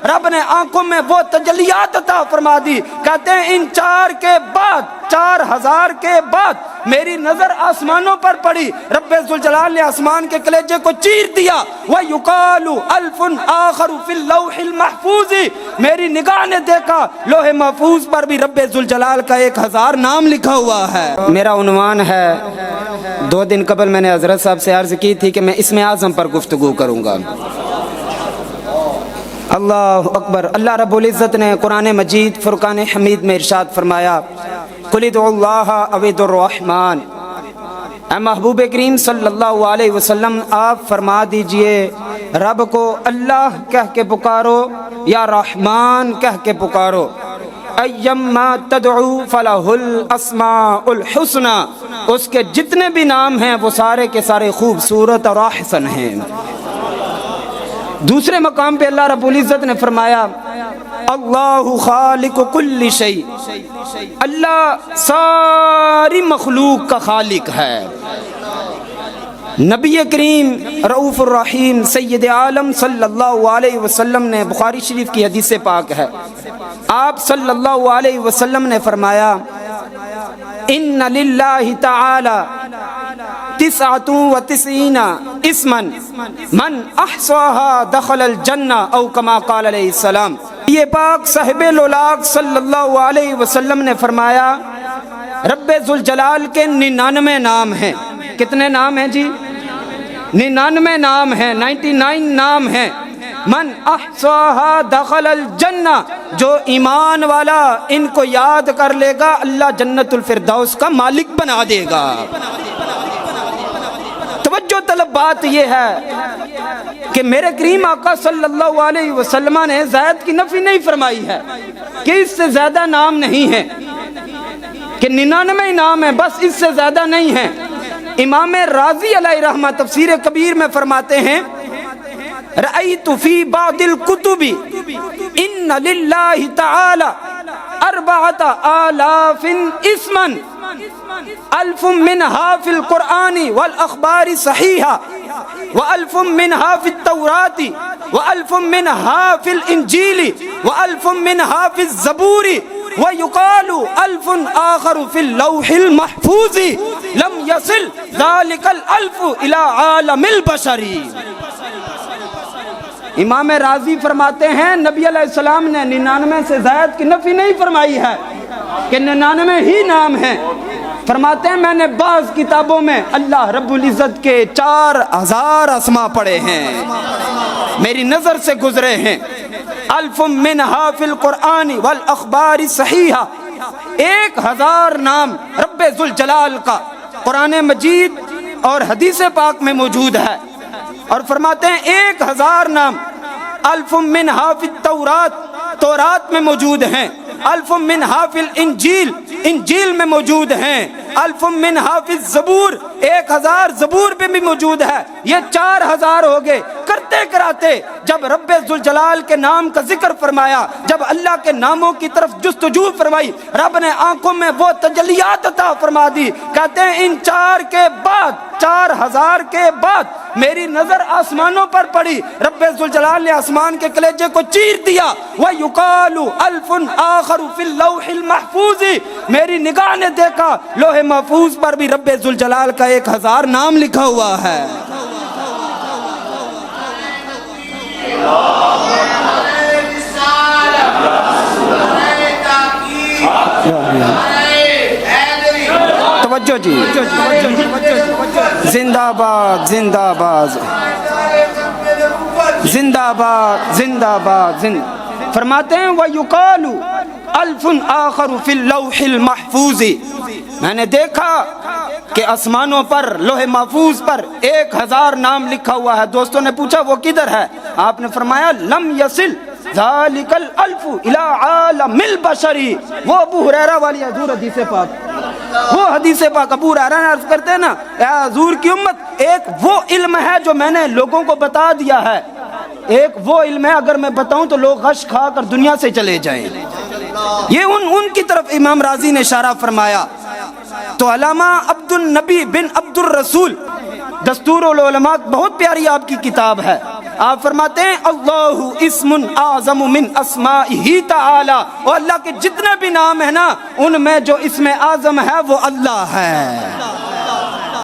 رب نے آنکھوں میں وہ تجلیات عطا فرما دی. کہتے ہیں ان 4 کے بعد 4000 کے بعد میری نظر آسمانوں پر پڑی. رب ذوالجلال نے آسمان کے کلیجے کو چیر دیا. وَيُقَالُ أَلْفٌ آخَرُ فِي اللَّوْحِ الْمَحْفُوظِ. میری نگاہ نے دیکھا لوح محفوظ پر بھی رب ذوالجلال کا 1000 نام لکھا ہوا ہے. میرا عنوان ہے، 2 دن قبل میں نے حضرت صاحب سے عرض کی تھی کہ میں اسم اعظم پر گفتگو کروں گا. اللہ اکبر. اللہ رب العزت نے قرآن مجید فرقان حمید میں ارشاد فرمایا قُلِ ادْعُوا اللَّهَ أَوِ ادْعُوا الرَّحْمَنَ. اے محبوب کریم صلی اللہ علیہ وسلم آپ فرما دیجئے رب کو اللہ کہہ کے پکارو یا رحمان کہہ کے پکارو. ایما تدعو فلہ الاسماء الحسنى. اس کے جتنے بھی نام ہیں وہ سارے کے سارے خوبصورت اور احسن ہیں. دوسرے مقام پہ اللہ رب العزت نے فرمایا اللہ خالق کل شیء. اللہ ساری مخلوق کا خالق ہے. نبی کریم رؤوف الرحیم سید عالم صلی اللہ علیہ وسلم نے، بخاری شریف کی حدیث پاک ہے، آپ صلی اللہ علیہ وسلم نے فرمایا ان للہ تعالی 99 اسما من احصاها دخل الجنہ او کما قال علیہ السلام. یہ پاک صاحب لولاک صلی اللہ علیہ وسلم نے فرمایا رب ذوالجلال کے 99 نام ہیں. کتنے نام ہیں جی؟ 99 نام ہیں، 99 نام ہیں. من احصاها دخل الجنہ. جو ایمان والا ان کو یاد کر لے گا اللہ جنت الفردوس کا مالک بنا دے گا. توجہ طلب بات یہ ہے کہ میرے کریم آقا صلی اللہ علیہ وسلم نے زائد کی نفی نہیں فرمائی ہے کہ اس سے زیادہ نام نہیں ہیں، کہ 99 نام ہیں بس، اس سے زیادہ نہیں ہیں. امام رازی علیہ رحمہ تفسیر کبیر میں فرماتے ہیں رأیت فی بعض الکتب ان للہ تعالی 4000 اسما 1000 منها فی القرآن والاخبار صحیحہ و1000 منها فی التوراۃ و1000 منها فی الانجیل و1000 منها فی الزبور وَيُقَالُ أَلْفٌ آخَرُ فِي اللَّوْحِ الْمَحْفُوظِ لَمْ يَصِلْ ذَلِكَ الْأَلْفُ إِلَىٰ عَالَمِ الْبَشَرِ. امام راضی فرماتے ہیں نبی علیہ السلام نے 99 سے زائد کی نفی نہیں فرمائی ہے کہ 99 ہی نام ہیں. فرماتے ہیں میں نے بعض کتابوں میں اللہ رب العزت کے 4000 اسما پڑھے ہیں، میری نظر سے گزرے ہیں. 1000 منها فی القرآن والاخبار صحیحہ. 1000 نام رب ذوالجلال کا قرآن مجید اور حدیث پاک میں موجود ہے. اور فرماتے ہیں 1000 نام 1000 منها فی التورات، تورات میں موجود ہیں. 1000 منها فی الانجیل، انجیل میں موجود ہیں. 1000 منها فی الزبور، 1000 زبور پہ بھی موجود ہے. یہ 4000 ہو گئے. کرتے کراتے جب رب ذوالجلال کے نام کا ذکر فرمایا، جب اللہ کے ناموں کی طرف جستجو فرمائی، رب نے آنکھوں میں وہ تجلیات عطا فرما دی. کہتے ہیں ان 4 کے بعد 4000 کے بعد میری نظر آسمانوں پر پڑی. رب ذوالجلال نے آسمان کے کلیجے کو چیر دیا. وَيُقَالُ أَلْفٌ آخَرُ فِي اللَّوْحِ الْمَحْفُوظِ. میری نگاہ نے دیکھا لوح محفوظ پر بھی رب ذوالجلال کا 1000 نام لکھا ہوا ہے. توجہ جی، زندہ باد زندہ باد زندہ باد زندہ باد. فرماتے ہیں وَيُقَالُ أَلْفٌ آخَرُ فِي اللَّوْحِ الْمَحْفُوظِ. میں نے دیکھا کہ آسمانوں پر لوح محفوظ پر 1000 نام لکھا ہوا ہے. دوستوں نے پوچھا وہ کدھر ہے؟ آپ نے فرمایا لم یصل ذالک الالف الی عالم البشر. وہ ابو ہریرہ والی حضور حدیث پاک، وہ حدیث پاک ابو ہریرہ نے عرض کرتے ہیں نا اے حضور کی امت، ایک وہ علم ہے جو میں نے لوگوں کو بتا دیا ہے، ایک وہ علم ہے اگر میں بتاؤں تو لوگ غش کھا کر دنیا سے چلے جائیں. یہ ان کی طرف امام راضی نے اشارہ فرمایا. تو علامہ عبد النبی بن عبد الرسول دستور العلماء بہت پیاری آپ کی کتاب ہے، آپ فرماتے ہیں اللہ اسم اعظم من اسمائہ تعالی، اور اللہ کے جتنے بھی نام ہیں نا ان میں جو اسم اعظم ہے وہ اللہ ہے۔